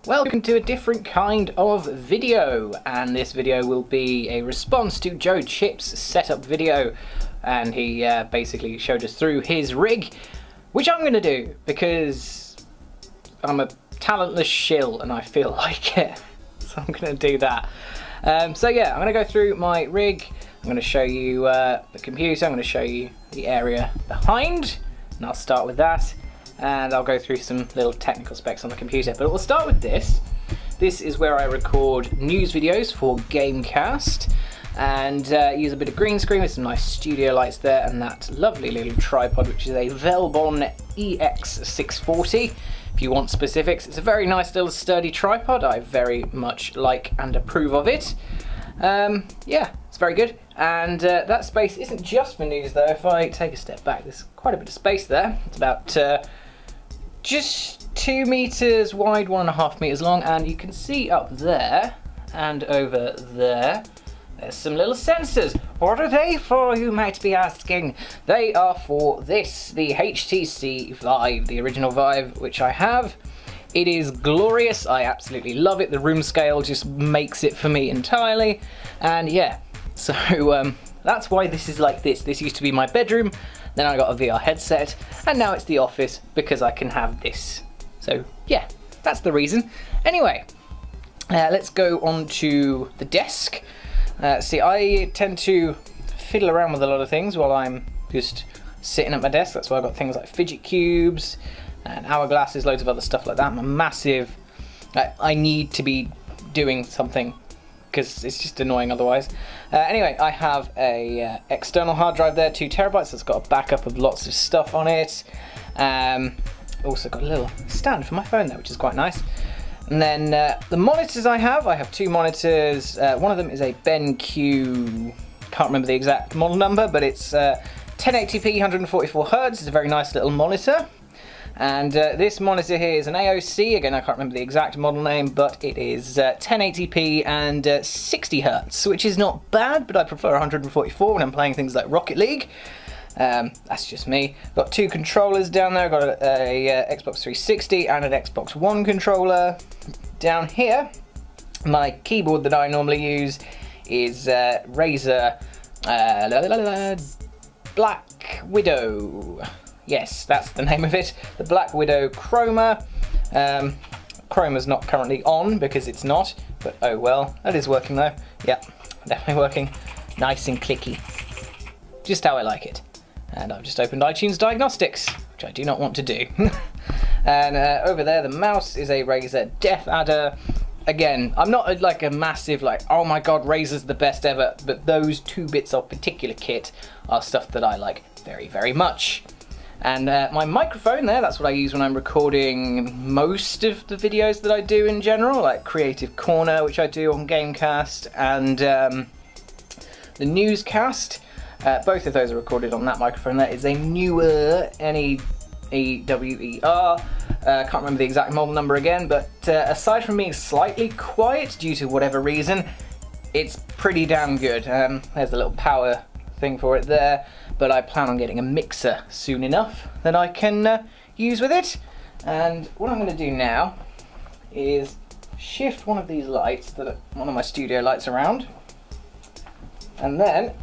Welcome to a different kind of video, and this video will be a response to Joe Chip's setup video, and he basically showed us through his rig, which I'm going to do because I'm a talentless shill and I feel like it, so I'm going to do that. So yeah, I'm going to go through my rig, I'm going to show you the computer, I'm going to show you the area behind, and I'll start with that. And I'll go through some little technical specs on the computer, but we'll start with this. This is where I record news videos for Gamecast, and use a bit of green screen with some nice studio lights there, and that lovely little tripod, which is a Velbon EX640. If you want specifics, it's a very nice little sturdy tripod. I very much like and approve of it. Yeah, it's very good. And that space isn't just for news though. If I take a step back, there's quite a bit of space there. It's about just 2 meters wide, 1.5 meters long, and you can see up there and over there, there's some little sensors. What are they for, you might be asking? They are for this, the HTC Vive, the original Vive, which I have. It is glorious, I absolutely love it. The room scale just makes it for me entirely, and yeah, so that's why this is like this. This used to be my bedroom, then I got a VR headset, and now it's the office because I can have this. So yeah, that's the reason. Anyway, let's go on to the desk. See, I tend to fiddle around with a lot of things while I'm just sitting at my desk. That's why I've got things like fidget cubes and hourglasses, loads of other stuff like that. I'm a massive, I need to be doing something because it's just annoying otherwise. Anyway, I have a external hard drive there, 2 terabytes. It's got a backup of lots of stuff on it. Also got a little stand for my phone there, which is quite nice. And then the monitors I have 2 monitors. One of them is a BenQ, can't remember the exact model number, but it's 1080p, 144 Hz. It's a very nice little monitor. And this monitor here is an AOC, again I can't remember the exact model name, but it is 1080p and 60 Hz, which is not bad, but I prefer 144 when I'm playing things like Rocket League. That's just me. Got 2 controllers down there, got a Xbox 360 and an Xbox One controller. Down here, my keyboard that I normally use is Razer Black Widow. Yes, that's the name of it. The Black Widow Chroma. Chroma's not currently on because it's not, but oh well. That is working though. Yep, definitely working. Nice and clicky. Just how I like it. And I've just opened iTunes Diagnostics, which I do not want to do. And over there, the mouse is a Razer Death Adder. Again, I'm not like a massive oh my god, Razer's the best ever, but those 2 bits of particular kit are stuff that I like very, very much. And my microphone there, that's what I use when I'm recording most of the videos that I do in general, like Creative Corner, which I do on Gamecast, and the newscast. Both of those are recorded on that microphone. That is a newer NEWER. Can't remember the exact model number again, but aside from being slightly quiet due to whatever reason, it's pretty damn good. There's a little power thing for it there, but I plan on getting a mixer soon enough that I can use with it. And what I'm going to do now is shift one of these lights, one of my studio lights around, and then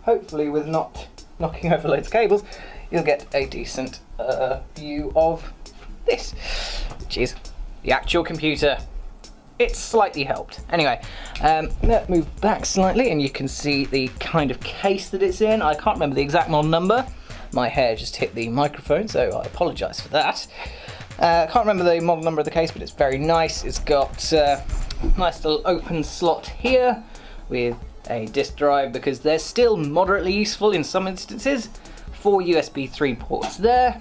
hopefully with not knocking over loads of cables, you'll get a decent view of this, which is the actual computer. It's slightly helped. Anyway, let's move back slightly and you can see the kind of case that it's in. I can't remember the exact model number. My hair just hit the microphone, so I apologise for that. Can't remember the model number of the case, but it's very nice. It's got a nice little open slot here with a disk drive, because they're still moderately useful in some instances. 4 USB 3 ports there.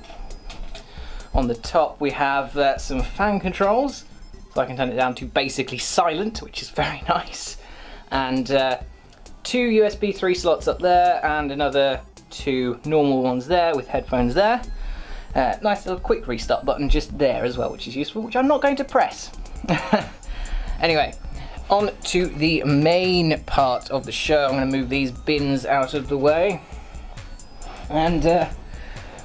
On the top we have some fan controls, so I can turn it down to basically silent, which is very nice. And 2 USB 3 slots up there, and another 2 normal ones there with headphones there. Nice little quick restart button just there as well, which is useful, which I'm not going to press. Anyway, on to the main part of the show. I'm going to move these bins out of the way. And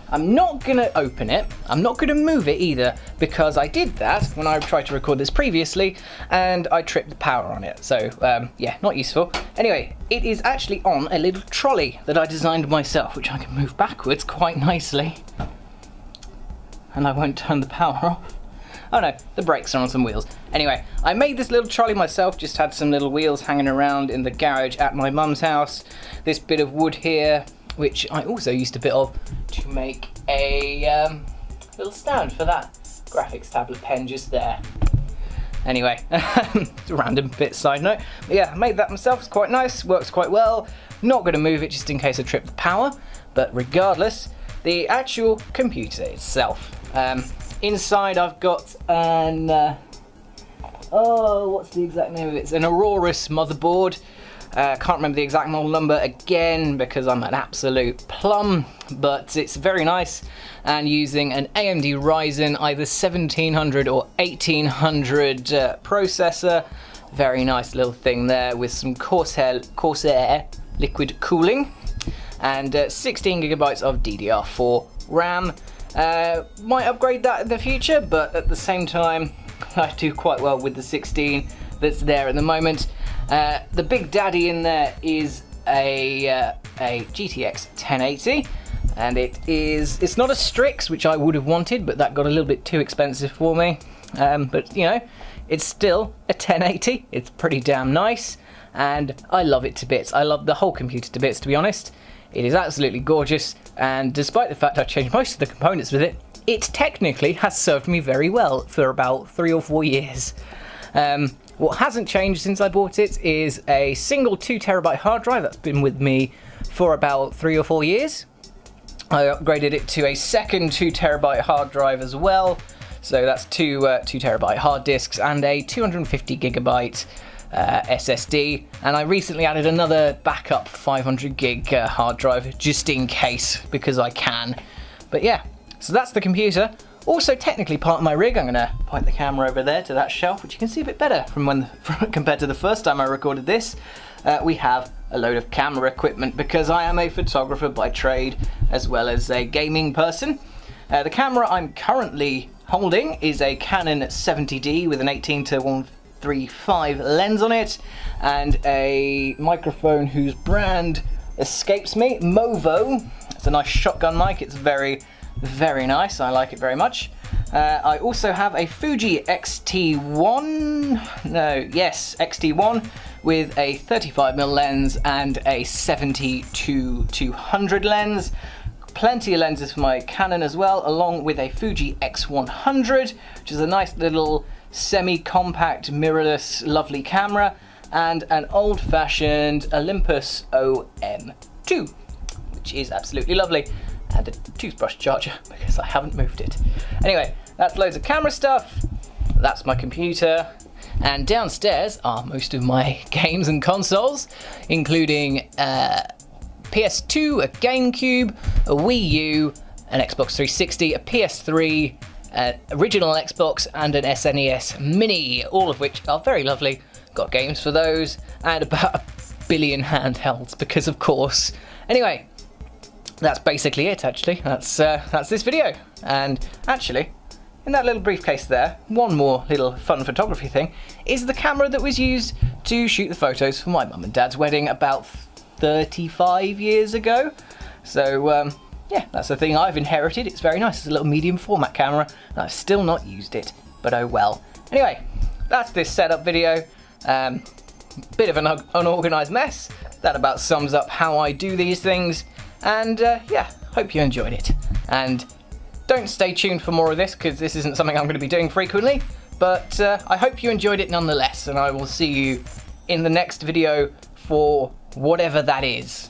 I'm not gonna open it, I'm not gonna move it either, because I did that when I tried to record this previously and I tripped the power on it. So yeah, not useful. Anyway, it is actually on a little trolley that I designed myself, which I can move backwards quite nicely. And I won't turn the power off. Oh no, the brakes are on some wheels. Anyway, I made this little trolley myself, just had some little wheels hanging around in the garage at my mum's house. This bit of wood here, which I also used a bit of to make a little stand for that graphics tablet pen just there. Anyway, it's a random bit side note. But yeah, I made that myself, it's quite nice, works quite well. Not going to move it just in case I trip the power, but regardless, the actual computer itself. Inside I've got an, what's the exact name of it? It's an Aurorus motherboard. Can't remember the exact model number again because I'm an absolute plum, but it's very nice, and using an AMD Ryzen either 1700 or 1800 processor. Very nice little thing there with some Corsair liquid cooling and 16 gigabytes of DDR4 RAM. Might upgrade that in the future, but at the same time I do quite well with the 16 that's there at the moment. The big daddy in there is a GTX 1080, and it's not a Strix, which I would have wanted, but that got a little bit too expensive for me. But you know, it's still a 1080. It's pretty damn nice, and I love it to bits. I love the whole computer to bits, to be honest. It is absolutely gorgeous, and despite the fact I've changed most of the components with it, it technically has served me very well for about 3 or 4 years. What hasn't changed since I bought it is a single 2TB hard drive that's been with me for about 3 or 4 years. I upgraded it to a second 2TB hard drive as well, so that's two 2TB hard disks and a 250GB SSD, and I recently added another backup 500GB hard drive just in case, because I can. But yeah, so that's the computer. Also technically part of my rig. I'm going to point the camera over there to that shelf, which you can see a bit better from compared to the first time I recorded this. We have a load of camera equipment because I am a photographer by trade as well as a gaming person. The camera I'm currently holding is a Canon 70D with an 18-135 lens on it, and a microphone whose brand escapes me, Movo. It's a nice shotgun mic. It's very nice. I like it very much. I also have a Fuji XT1 with a 35mm lens and a 70-200 lens. Plenty of lenses for my Canon as well, along with a Fuji X100, which is a nice little semi-compact, mirrorless, lovely camera, and an old-fashioned Olympus OM2, which is absolutely lovely, and a toothbrush charger because I haven't moved it. Anyway, that's loads of camera stuff. That's my computer, and downstairs are most of my games and consoles, including PS2, a GameCube, a Wii U, an Xbox 360, a PS3, original Xbox, and an SNES Mini, all of which are very lovely. Got games for those, and about 1 billion handhelds, because of course. Anyway, that's basically it, actually. That's this video. And actually, in that little briefcase there, one more little fun photography thing is the camera that was used to shoot the photos for my mum and dad's wedding about 35 years ago. So yeah, that's the thing I've inherited. It's very nice. It's a little medium format camera, and I've still not used it, but oh well. Anyway, that's this setup video. Bit of an unorganized mess. That about sums up how I do these things. And yeah, hope you enjoyed it. And don't stay tuned for more of this, because this isn't something I'm going to be doing frequently. But I hope you enjoyed it nonetheless, and I will see you in the next video for whatever that is.